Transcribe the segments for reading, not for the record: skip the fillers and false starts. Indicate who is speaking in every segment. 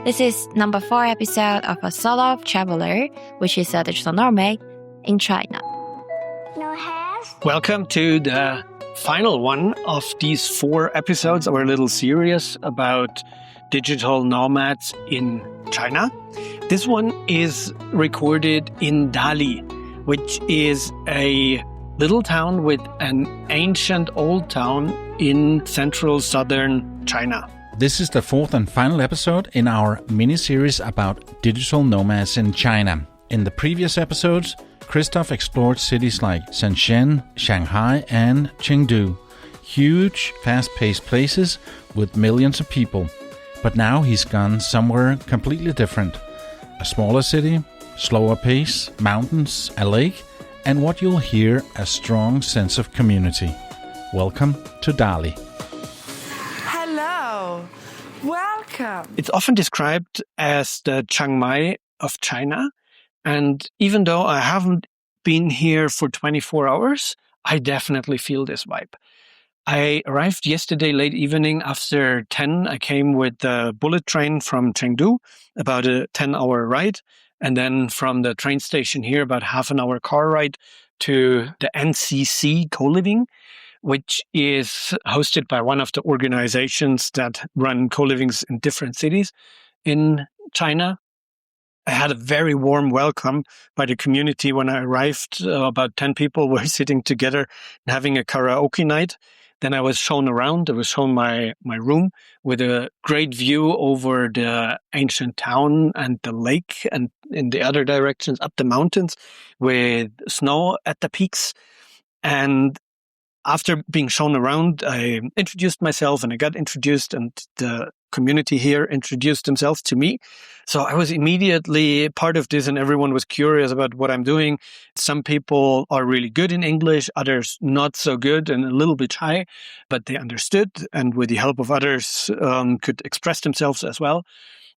Speaker 1: This is number 4 episode of a solo traveler, which is a digital nomad in China.
Speaker 2: Welcome to the final one of these 4 episodes of our little series about digital nomads in China. This one is recorded in Dali, which is a little town with an ancient old town in central southern China.
Speaker 3: This is the 4th and final episode in our mini-series about digital nomads in China. In the previous episodes, Christoph explored cities like Shenzhen, Shanghai and Chengdu. Huge, fast-paced places with millions of people. But now he's gone somewhere completely different. A smaller city, slower pace, mountains, a lake, and what you'll hear, a strong sense of community. Welcome to Dali.
Speaker 4: Hello, welcome.
Speaker 2: It's often described as the Chiang Mai of China. And even though I haven't been here for 24 hours, I definitely feel this vibe. I arrived yesterday late evening after 10. I came with the bullet train from Chengdu, about a 10-hour ride. And then from the train station here, about half an hour car ride to the NCC co-living, which is hosted by one of the organizations that run co-livings in different cities in China. I had a very warm welcome by the community when I arrived. About 10 people were sitting together and having a karaoke night. Then I was shown around. I was shown my room with a great view over the ancient town and the lake, and in the other directions up the mountains with snow at the peaks. And after being shown around, I introduced myself and I got introduced, and the community here introduced themselves to me. So I was immediately part of this and everyone was curious about what I'm doing. Some people are really good in English, others not so good and a little bit shy, but they understood and with the help of others could express themselves as well.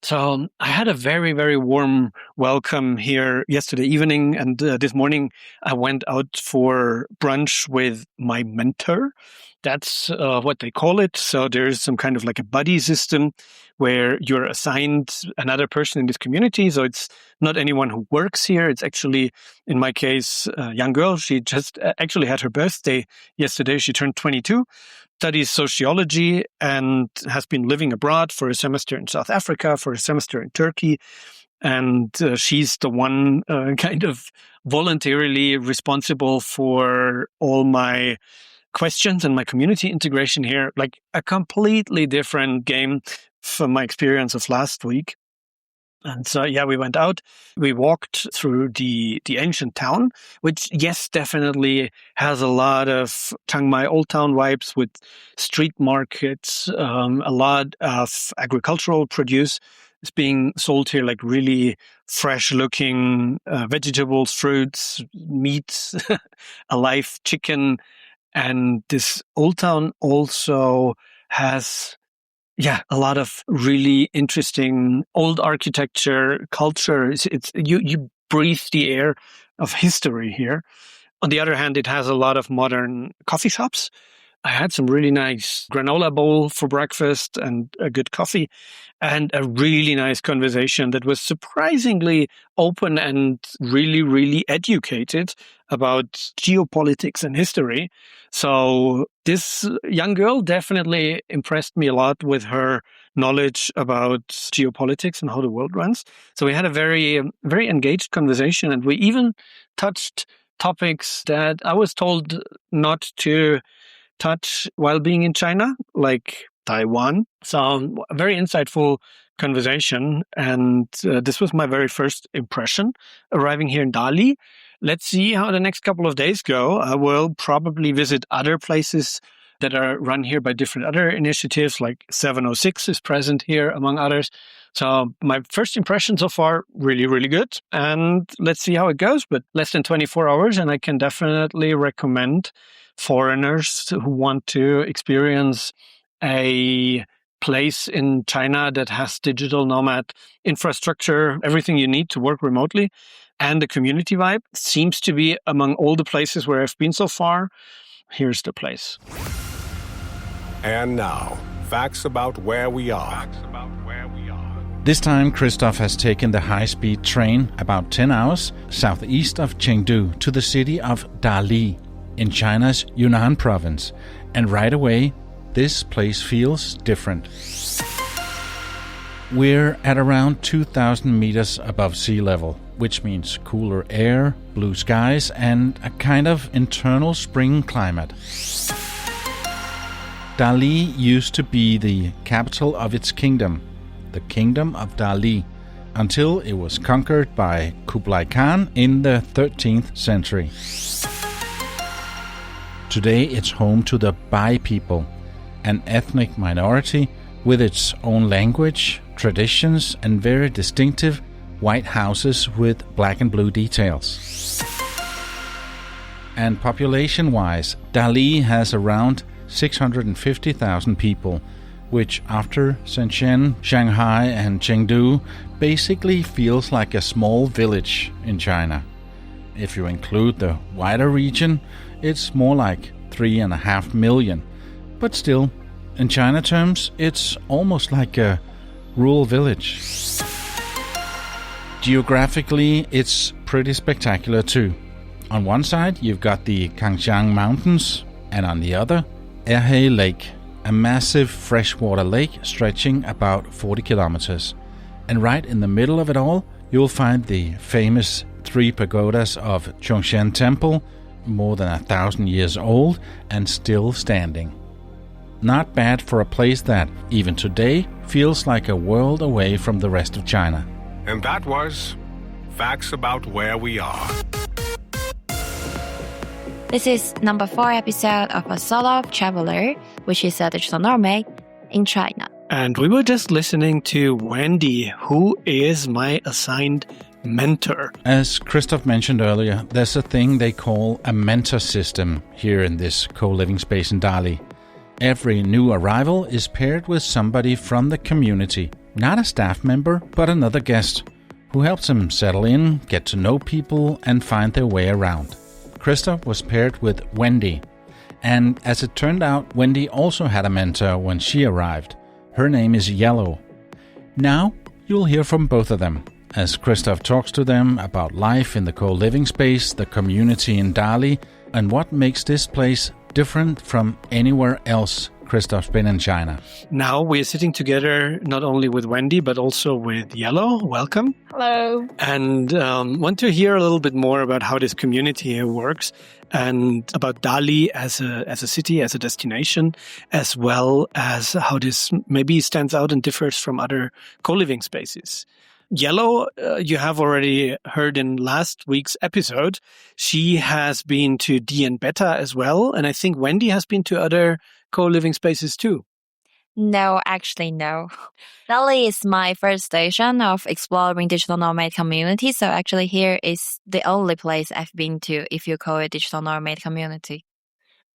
Speaker 2: So I had a very, very warm welcome here yesterday evening. And this morning I went out for brunch with my mentor. That's what they call it. So there's some kind of like a buddy system where you're assigned another person in this community. So it's not anyone who works here. It's actually, in my case, a young girl. She just actually had her birthday yesterday. She turned 22. Studies sociology and has been living abroad for a semester in South Africa, for a semester in Turkey. And she's the one kind of voluntarily responsible for all my questions and my community integration here, like a completely different game from my experience of last week. And so, we went out, we walked through the ancient town, which, yes, definitely has a lot of Chiang Mai Old Town vibes with street markets, a lot of agricultural produce is being sold here, like really fresh looking vegetables, fruits, meat, alive chicken. And this old town also has a lot of really interesting old architecture, culture. You breathe the air of history here. On the other hand, it has a lot of modern coffee shops. I had some really nice granola bowl for breakfast and a good coffee and a really nice conversation that was surprisingly open and really, really educated about geopolitics and history. So this young girl definitely impressed me a lot with her knowledge about geopolitics and how the world runs. So we had a very, very engaged conversation, and we even touched topics that I was told not to touch while being in China, like Taiwan. So a very insightful conversation. And this was my very first impression arriving here in Dali. Let's see how the next couple of days go. I will probably visit other places that are run here by different other initiatives, like 706 is present here, among others. So my first impression so far, really, really good. And let's see how it goes. But less than 24 hours, and I can definitely recommend foreigners who want to experience a place in China that has digital nomad infrastructure, everything you need to work remotely. And the community vibe seems to be among all the places where I've been so far. Here's the place.
Speaker 5: And now, facts about where we are.
Speaker 3: This time, Christoph has taken the high-speed train about 10 hours southeast of Chengdu to the city of Dali in China's Yunnan province. And right away, this place feels different. We're at around 2,000 meters above sea level, which means cooler air, blue skies, and a kind of internal spring climate. Dali used to be the capital of its kingdom, the Kingdom of Dali, until it was conquered by Kublai Khan in the 13th century. Today it's home to the Bai people, an ethnic minority with its own language, traditions, and very distinctive white houses with black and blue details. And population-wise, Dali has around 650,000 people, which after Shenzhen, Shanghai, and Chengdu basically feels like a small village in China. If you include the wider region, it's more like 3.5 million. But still, in China terms, it's almost like a rural village. Geographically, it's pretty spectacular too. On one side, you've got the Kangxiang Mountains, and on the other, Erhe Lake, a massive freshwater lake stretching about 40 kilometers. And right in the middle of it all, you'll find the famous 3 pagodas of Chongshen Temple, more than 1,000 years old and still standing. Not bad for a place that, even today, feels like a world away from the rest of China.
Speaker 5: And that was facts about where we are.
Speaker 1: This is number 4 episode of A Solo Traveler, which is a digital nomad in China.
Speaker 2: And we were just listening to Wendy, who is my assigned mentor.
Speaker 3: As Christoph mentioned earlier, there's a thing they call a mentor system here in this co-living space in Dali. Every new arrival is paired with somebody from the community, not a staff member, but another guest, who helps them settle in, get to know people, and find their way around. Christoph was paired with Wendy, and as it turned out, Wendy also had a mentor when she arrived. Her name is Yellow. Now, you'll hear from both of them, as Christoph talks to them about life in the co-living space, the community in Dali, and what makes this place different from anywhere else Christoph's been in China.
Speaker 2: Now we're sitting together not only with Wendy, but also with Yellow. Welcome.
Speaker 6: Hello.
Speaker 2: And want to hear a little bit more about how this community here works and about Dali as a city, as a destination, as well as how this maybe stands out and differs from other co-living spaces. Yellow, you have already heard in last week's episode. She has been to D and Beta as well. And I think Wendy has been to other co-living spaces too.
Speaker 1: No, actually, no. Dali is my first station of exploring digital nomad community. So actually here is the only place I've been to if you call it digital nomad community.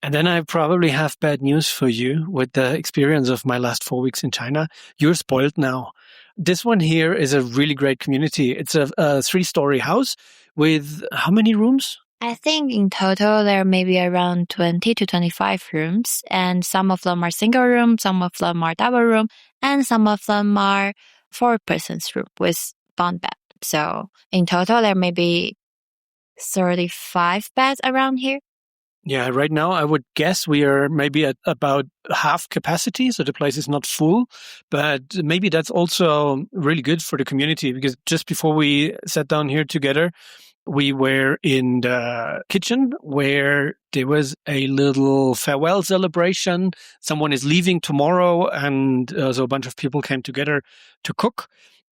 Speaker 2: And then I probably have bad news for you with the experience of my last 4 weeks in China. You're spoiled now. This one here is a really great community. It's a 3-story house with how many rooms?
Speaker 1: I think in total there may be around 20 to 25 rooms, and some of them are single room, some of them are double room, and some of them are 4-person's room with bunk bed. So in total there may be 35 beds around here.
Speaker 2: Yeah, right now I would guess we are maybe at about half capacity, so the place is not full. But maybe that's also really good for the community, because just before we sat down here together, we were in the kitchen where there was a little farewell celebration. Someone is leaving tomorrow, and so a bunch of people came together to cook.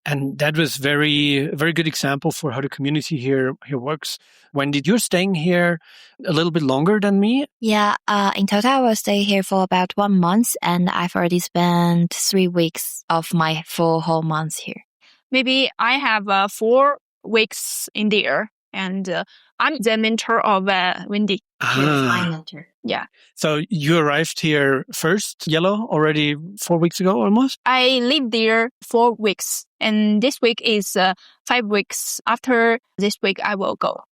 Speaker 2: And that was very, very good example for how the community here works. Wendy, you're staying here a little bit longer than me?
Speaker 1: Yeah, in total I will stay here for about 1 month, and I've already spent 3 weeks of my full whole month here.
Speaker 6: Maybe I have 4 weeks in there, and I'm the mentor of Wendy.
Speaker 1: My mentor.
Speaker 6: Yeah.
Speaker 2: So you arrived here first, Yellow, already 4 weeks ago almost?
Speaker 6: I lived there 4 weeks, and this week is 5 weeks. After this week, I will go.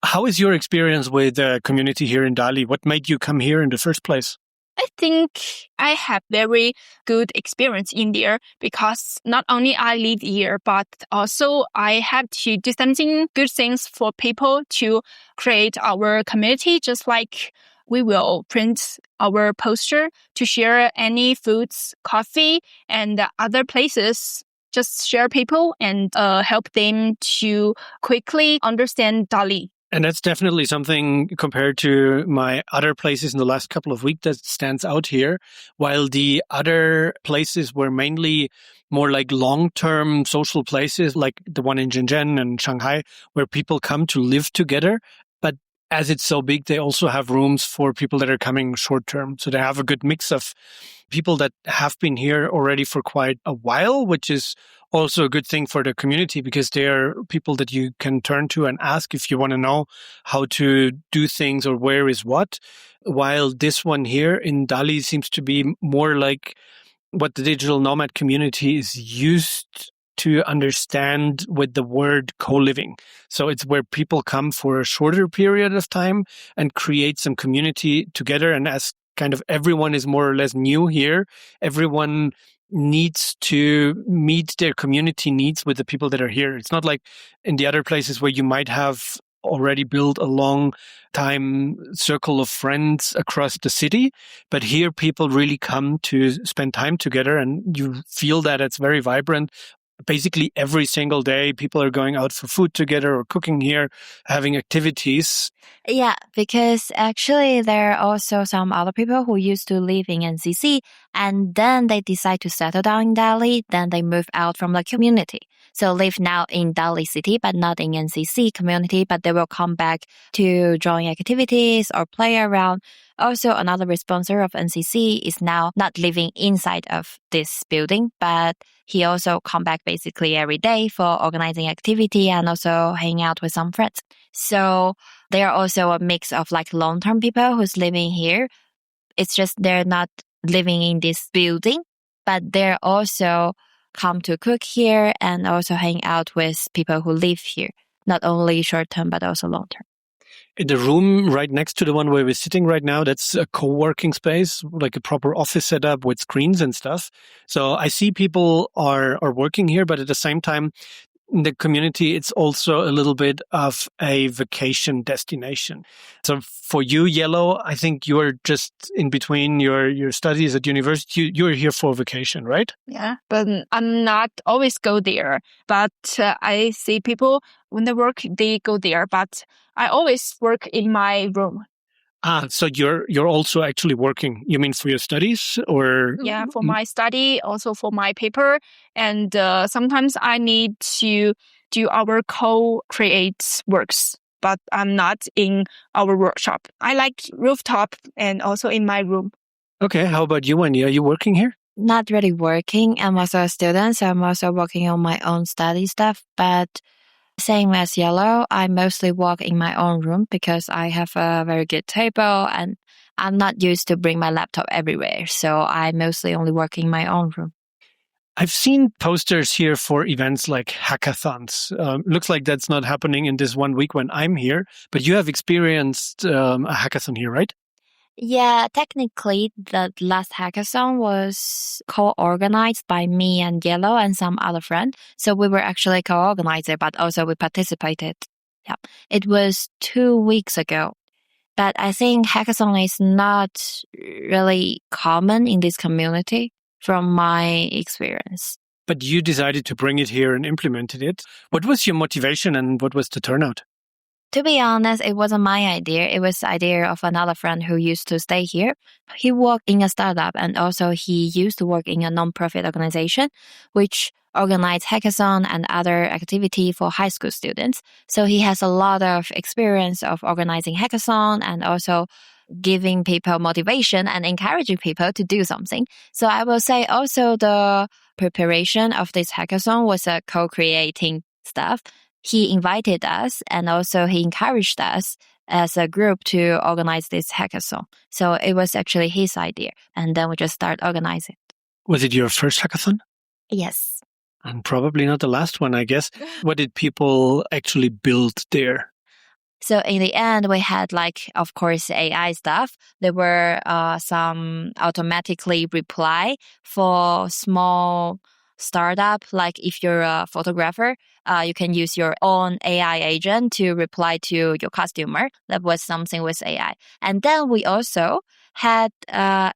Speaker 2: How is your experience with the community here in Dali? What made you come here in the first place?
Speaker 6: I think I have very good experience in there because not only I live here, but also I have to do something good things for people to create our community, just like we will print our poster to share any foods, coffee, and other places. Just share people and help them to quickly understand Dali.
Speaker 2: And that's definitely something compared to my other places in the last couple of weeks that stands out here. While the other places were mainly more like long-term social places, like the one in Shenzhen and Shanghai, where people come to live together. But as it's so big, they also have rooms for people that are coming short-term. So they have a good mix of people that have been here already for quite a while, which is also a good thing for the community because they're people that you can turn to and ask if you want to know how to do things or where is what. While this one here in Dali seems to be more like what the digital nomad community is used to understand with the word co-living. So it's where people come for a shorter period of time and create some community together. And as kind of everyone is more or less new here, everyone needs to meet their community needs with the people that are here. It's not like in the other places where you might have already built a long time circle of friends across the city. But here people really come to spend time together and you feel that it's very vibrant. Basically every single day people are going out for food together or cooking here, having activities.
Speaker 1: Yeah, because actually there are also some other people who used to live in NCC and then they decide to settle down in Dali, then they move out from the community. So live now in Dali city, but not in NCC community, but they will come back to join activities or play around. Also, another sponsor of NCC is now not living inside of this building, but he also come back basically every day for organizing activity and also hang out with some friends. So there are also a mix of like long-term people who's living here. It's just they're not living in this building, but they're also come to cook here and also hang out with people who live here, not only short-term, but also long-term.
Speaker 2: In the room right next to the one where we're sitting right now, that's a co-working space, like a proper office setup with screens and stuff. So I see people are working here, but at the same time, in the community, it's also a little bit of a vacation destination. So for you, Yellow, I think you're just in between your studies at university. You're here for vacation, right?
Speaker 6: Yeah, but I'm not always go there. But I see people when they work, they go there. But I always work in my room.
Speaker 2: So you're also actually working. You mean for your studies or?
Speaker 6: Yeah, for my study, also for my paper. And sometimes I need to do our co-create works, but I'm not in our workshop. I like rooftop and also in my room.
Speaker 2: Okay, how about you, Wendy? Are you working here?
Speaker 1: Not really working. I'm also a student, so I'm also working on my own study stuff, but same as Yellow, I mostly work in my own room because I have a very good table and I'm not used to bring my laptop everywhere. So I mostly only work in my own room.
Speaker 2: I've seen posters here for events like hackathons. Looks like that's not happening in this 1 week when I'm here, but you have experienced a hackathon here, right?
Speaker 1: Yeah, technically, the last hackathon was co-organized by me and Yellow and some other friend. So we were actually co-organizer, but also we participated. Yeah, it was 2 weeks ago. But I think hackathon is not really common in this community from my experience.
Speaker 2: But you decided to bring it here and implemented it. What was your motivation and what was the turnout?
Speaker 1: To be honest, it wasn't my idea. It was the idea of another friend who used to stay here. He worked in a startup and also he used to work in a non-profit organization, which organized hackathon and other activity for high school students. So he has a lot of experience of organizing hackathon and also giving people motivation and encouraging people to do something. So I will say also the preparation of this hackathon was a co-creating stuff. He invited us and also he encouraged us as a group to organize this hackathon. So it was actually his idea. And then we just start organizing.
Speaker 2: Was it your first hackathon?
Speaker 1: Yes.
Speaker 2: And probably not the last one, I guess. What did people actually build there?
Speaker 1: So in the end, we had like, of course, AI stuff. There were some automatically reply for small startup. Like if you're a photographer, you can use your own AI agent to reply to your customer. That was something with AI. And then we also had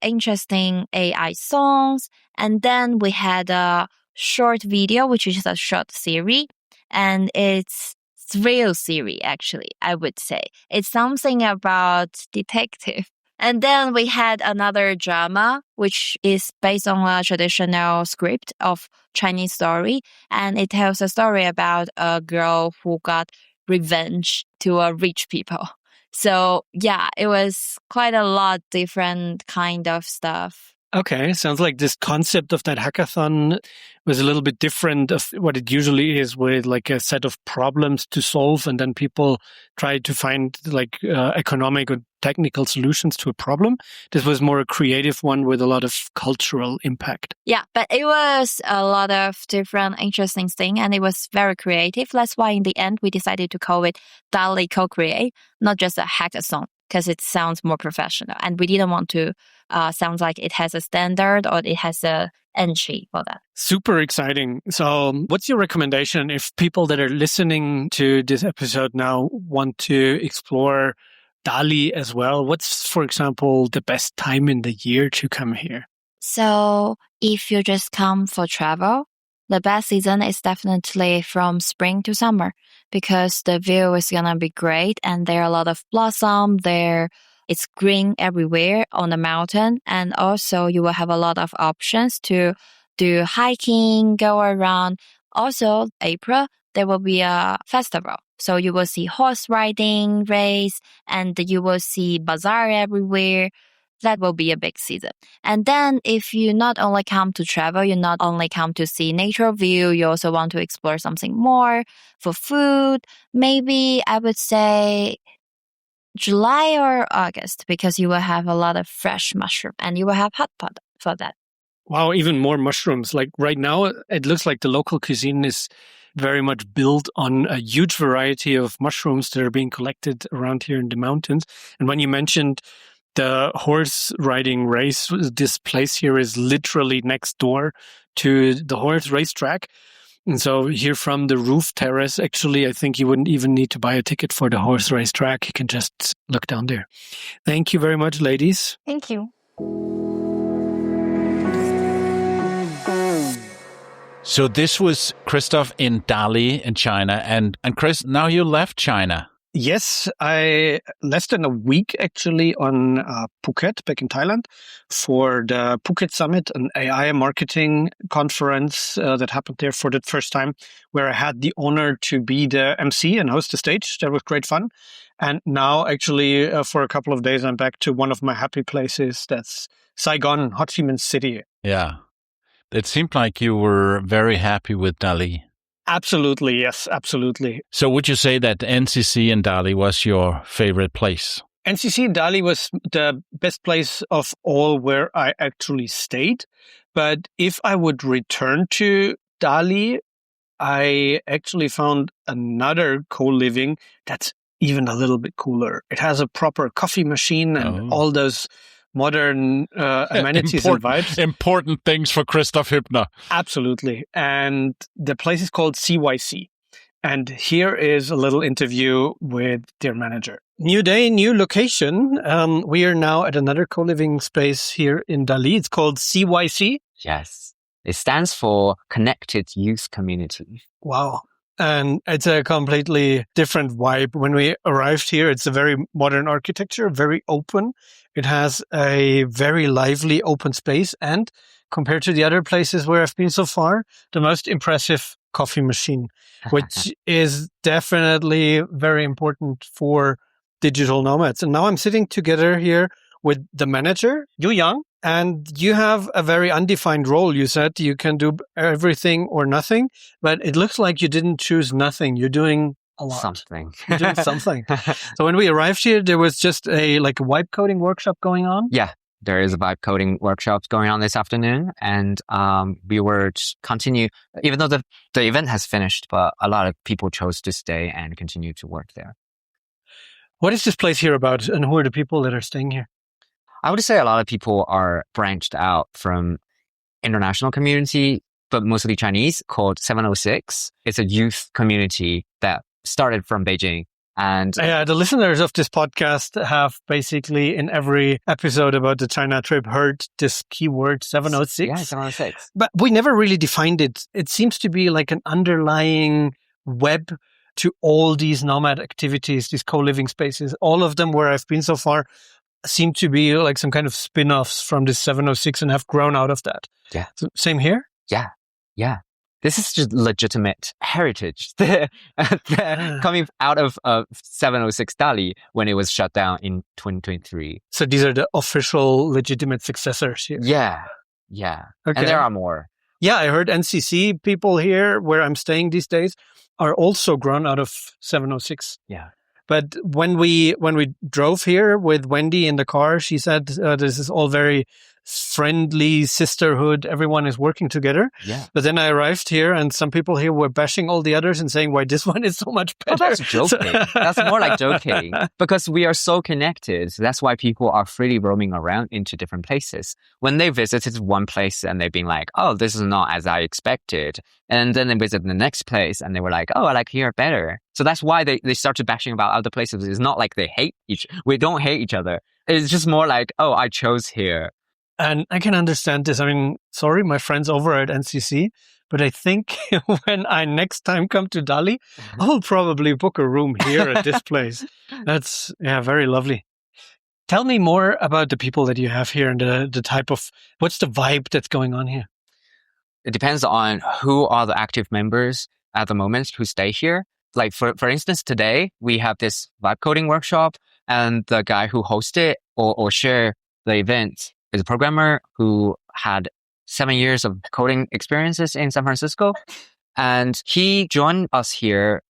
Speaker 1: interesting AI songs. And then we had a short video, which is a short series. And it's thrill series, actually, I would say. It's something about detective. And then we had another drama, which is based on a traditional script of Chinese story. And it tells a story about a girl who got revenge to a rich people. So yeah, it was quite a lot different kind of stuff.
Speaker 2: Okay, sounds like this concept of that hackathon was a little bit different of what it usually is, with like a set of problems to solve, and then people try to find like economic or technical solutions to a problem. This was more a creative one with a lot of cultural impact.
Speaker 1: Yeah, but it was a lot of different interesting things, and it was very creative. That's why in the end we decided to call it Dali Co-Create, not just a hackathon, because it sounds more professional. And we didn't want to sound like it has a standard or it has a entry for that.
Speaker 2: Super exciting. So what's your recommendation if people that are listening to this episode now want to explore Dali as well? What's, for example, the best time in the year to come here?
Speaker 1: So if you just come for travel, the best season is definitely from spring to summer, because the view is going to be great and there are a lot of blossom there. It's green everywhere on the mountain. And also you will have a lot of options to do hiking, go around. Also, April, there will be a festival. So you will see horse riding race and you will see bazaar everywhere. That will be a big season. And then if you not only come to travel, you not only come to see nature view, you also want to explore something more for food. Maybe I would say July or August, because you will have a lot of fresh mushroom and you will have hot pot for that.
Speaker 2: Wow, even more mushrooms. Like right now, it looks like the local cuisine is very much built on a huge variety of mushrooms that are being collected around here in the mountains. And when you mentioned the horse riding race, this place here is literally next door to the horse racetrack. And so here from the roof terrace, actually, I think you wouldn't even need to buy a ticket for the horse racetrack. You can just look down there. Thank you very much, ladies.
Speaker 6: Thank you.
Speaker 3: So this was Christoph in Dali in China. And Chris, now you left China.
Speaker 2: Yes, I less than a week actually on Phuket, back in Thailand, for the Phuket Summit, an AI marketing conference that happened there for the first time, where I had the honor to be the MC and host the stage. That was great fun. And now actually for a couple of days, I'm back to one of my happy places. That's Saigon, Ho Chi Minh City.
Speaker 3: Yeah. It seemed like you were very happy with Dali.
Speaker 2: Absolutely, yes, absolutely.
Speaker 3: So would you say that NCC in Dali was your favorite place?
Speaker 2: NCC in Dali was the best place of all where I actually stayed. But if I would return to Dali, I actually found another co-living that's even a little bit cooler. It has a proper coffee machine and all those modern amenities and vibes.
Speaker 3: Important things for Christoph Huebner.
Speaker 2: Absolutely. And the place is called CYC. And here is a little interview with their manager. New day, new location. We are now at another co-living space here in Dali. It's called CYC.
Speaker 7: Yes. It stands for Connected Youth Community.
Speaker 2: Wow. And it's a completely different vibe. When we arrived here, it's a very modern architecture, very open. It has a very lively open space. And compared to the other places where I've been so far, the most impressive coffee machine, which is definitely very important for digital nomads. And now I'm sitting together here with the manager, Yu Yang. And you have a very undefined role. You said you can do everything or nothing, but it looks like you didn't choose nothing. You're doing a lot.
Speaker 7: Something.
Speaker 2: You're doing something. So when we arrived here, there was just a vibe coding workshop going on.
Speaker 7: Yeah, there is a vibe coding workshop going on this afternoon. And we were continue, even though the event has finished, but a lot of people chose to stay and continue to work there.
Speaker 2: What is this place here about, and who are the people that are staying here?
Speaker 7: I would say a lot of people are branched out from international community, but mostly Chinese, called 706. It's a youth community that started from Beijing. And
Speaker 2: the listeners of this podcast have basically in every episode about the China trip heard this keyword 706.
Speaker 7: Yeah, 706.
Speaker 2: But we never really defined it. It seems to be like an underlying web to all these nomad activities, these co-living spaces. All of them where I've been so far seem to be like some kind of spin-offs from this 706 and have grown out of that.
Speaker 7: Yeah.
Speaker 2: So, same here?
Speaker 7: Yeah. This is just legitimate heritage coming out of 706 Dali when it was shut down in 2023.
Speaker 2: So these are the official legitimate successors here?
Speaker 7: Yeah.
Speaker 2: Okay.
Speaker 7: And there are more.
Speaker 2: Yeah, I heard NCC people here where I'm staying these days are also grown out of 706.
Speaker 7: Yeah.
Speaker 2: But when we drove here with Wendy in the car, she said this is all very friendly sisterhood. Everyone is working together.
Speaker 7: Yeah.
Speaker 2: But then I arrived here, and some people here were bashing all the others and saying why this one is so much better.
Speaker 7: Oh, that's joking. That's more like joking because we are so connected. That's why people are freely roaming around into different places. When they visited one place and they've been like, "Oh, this is not as I expected," and then they visit the next place and they were like, "Oh, I like here better." So that's why they started bashing about other places. It's not like we don't hate each other. It's just more like, "Oh, I chose here."
Speaker 2: And I can understand this. I mean, sorry, my friends over at NCC, but I think when I next time come to Dali, I'll probably book a room here at this place. That's, very lovely. Tell me more about the people that you have here and the type of, what's the vibe that's going on here?
Speaker 7: It depends on who are the active members at the moment who stay here. Like for instance, today we have this vibe coding workshop, and the guy who hosted or share the event is a programmer who had 7 years of coding experiences in San Francisco. And he joined us here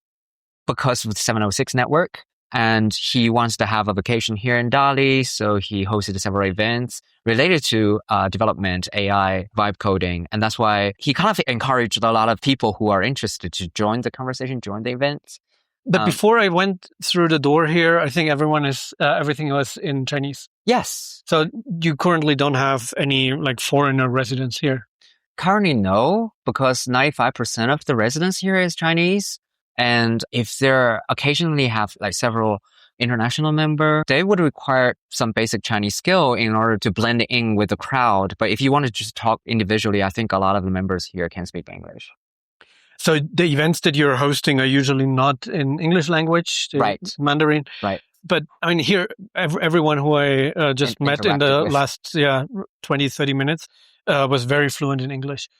Speaker 7: because of the 706 network. And he wants to have a vacation here in Dali. So he hosted several events related to development, AI, vibe coding. And that's why he kind of encouraged a lot of people who are interested to join the conversation, join the events.
Speaker 2: But before I went through the door here, I think everything was in Chinese.
Speaker 7: Yes.
Speaker 2: So you currently don't have any like foreigner residents here?
Speaker 7: Currently, no, because 95% of the residents here is Chinese. And if they occasionally have like several international members, they would require some basic Chinese skill in order to blend in with the crowd. But if you want to just talk individually, I think a lot of the members here can speak English.
Speaker 2: So the events that you're hosting are usually not in English language,
Speaker 7: right?
Speaker 2: Mandarin,
Speaker 7: right?
Speaker 2: But I mean, here, everyone who I just met in the last 20, 30 minutes was very fluent in English.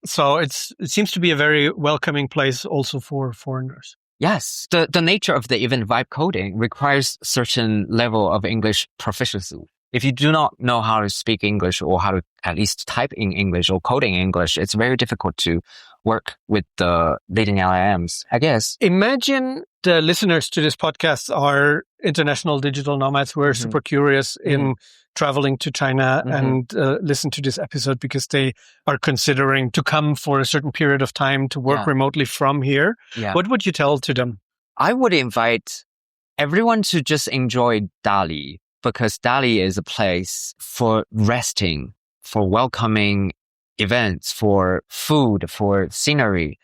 Speaker 2: So it seems to be a very welcoming place also for foreigners.
Speaker 7: Yes. The nature of the event vibe coding requires certain level of English proficiency. If you do not know how to speak English or how to at least type in English or code in English, it's very difficult to work with the leading LLMs, I guess.
Speaker 2: Imagine the listeners to this podcast are international digital nomads who are super curious in traveling to China and listen to this episode because they are considering to come for a certain period of time to work remotely from here. Yeah. What would you tell to them?
Speaker 7: I would invite everyone to just enjoy Dali, because Dali is a place for resting, for welcoming events, for food, for scenery.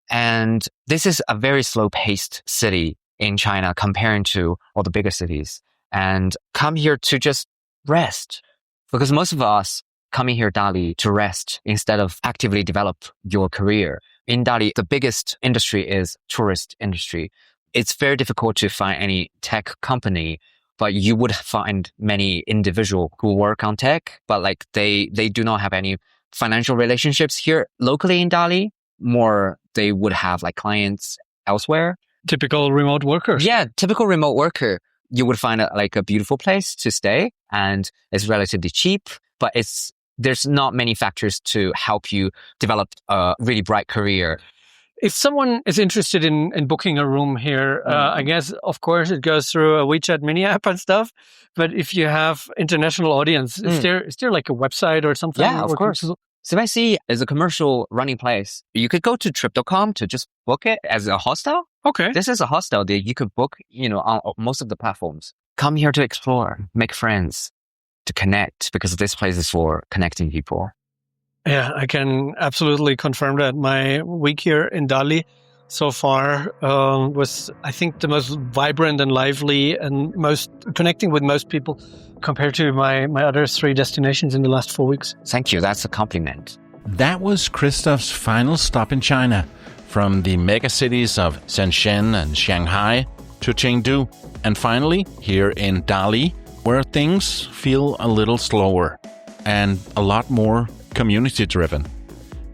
Speaker 7: And this is a very slow-paced city in China comparing to all the bigger cities. And come here to just rest. Because most of us coming here Dali to rest instead of actively develop your career. In Dali, the biggest industry is tourist industry. It's very difficult to find any tech company, but you would find many individuals who work on tech, but like they do not have any financial relationships here locally in Dali. More, they would have like clients elsewhere.
Speaker 2: Typical remote workers.
Speaker 7: Yeah, typical remote worker. You would find a beautiful place to stay, and it's relatively cheap, but there's not many factors to help you develop a really bright career.
Speaker 2: If someone is interested in booking a room here, I guess, of course, it goes through a WeChat mini app and stuff. But if you have international audience, is there like a website or something?
Speaker 7: Yeah, of course. CYC is a commercial running place. You could go to trip.com to just book it as a hostel.
Speaker 2: Okay.
Speaker 7: This is a hostel that you could book, on most of the platforms. Come here to explore, make friends, to connect, because this place is for connecting people.
Speaker 2: Yeah, I can absolutely confirm that. My week here in Dali so far was, I think, the most vibrant and lively and most connecting with most people compared to my other 3 destinations in the last 4 weeks.
Speaker 7: Thank you. That's a compliment.
Speaker 3: That was Christoph's final stop in China, from the megacities of Shenzhen and Shanghai to Chengdu, and finally here in Dali, where things feel a little slower and a lot more community-driven.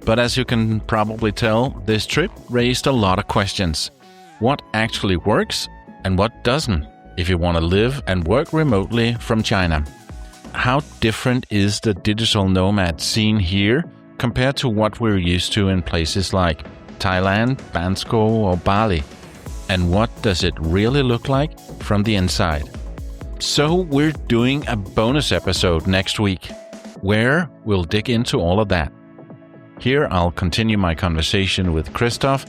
Speaker 3: But as you can probably tell, this trip raised a lot of questions. What actually works and what doesn't if you want to live and work remotely from China? How different is the digital nomad scene here compared to what we're used to in places like Thailand, Bansko or Bali? And what does it really look like from the inside? So we're doing a bonus episode next week, where we'll dig into all of that. Here I'll continue my conversation with Christoph.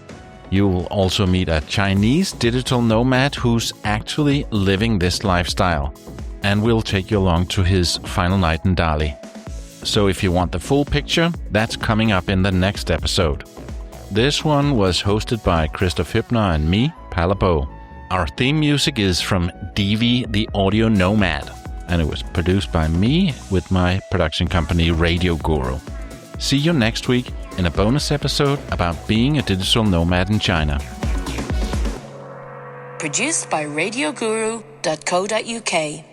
Speaker 3: You will also meet a Chinese digital nomad who's actually living this lifestyle. And we'll take you along to his final night in Dali. So if you want the full picture, that's coming up in the next episode. This one was hosted by Christoph Huebner and me, Palabo. Our theme music is from Divi the Audio Nomad, and it was produced by me with my production company Radio Guru. See you next week in a bonus episode about being a digital nomad in China.
Speaker 4: Produced by radioguru.co.uk.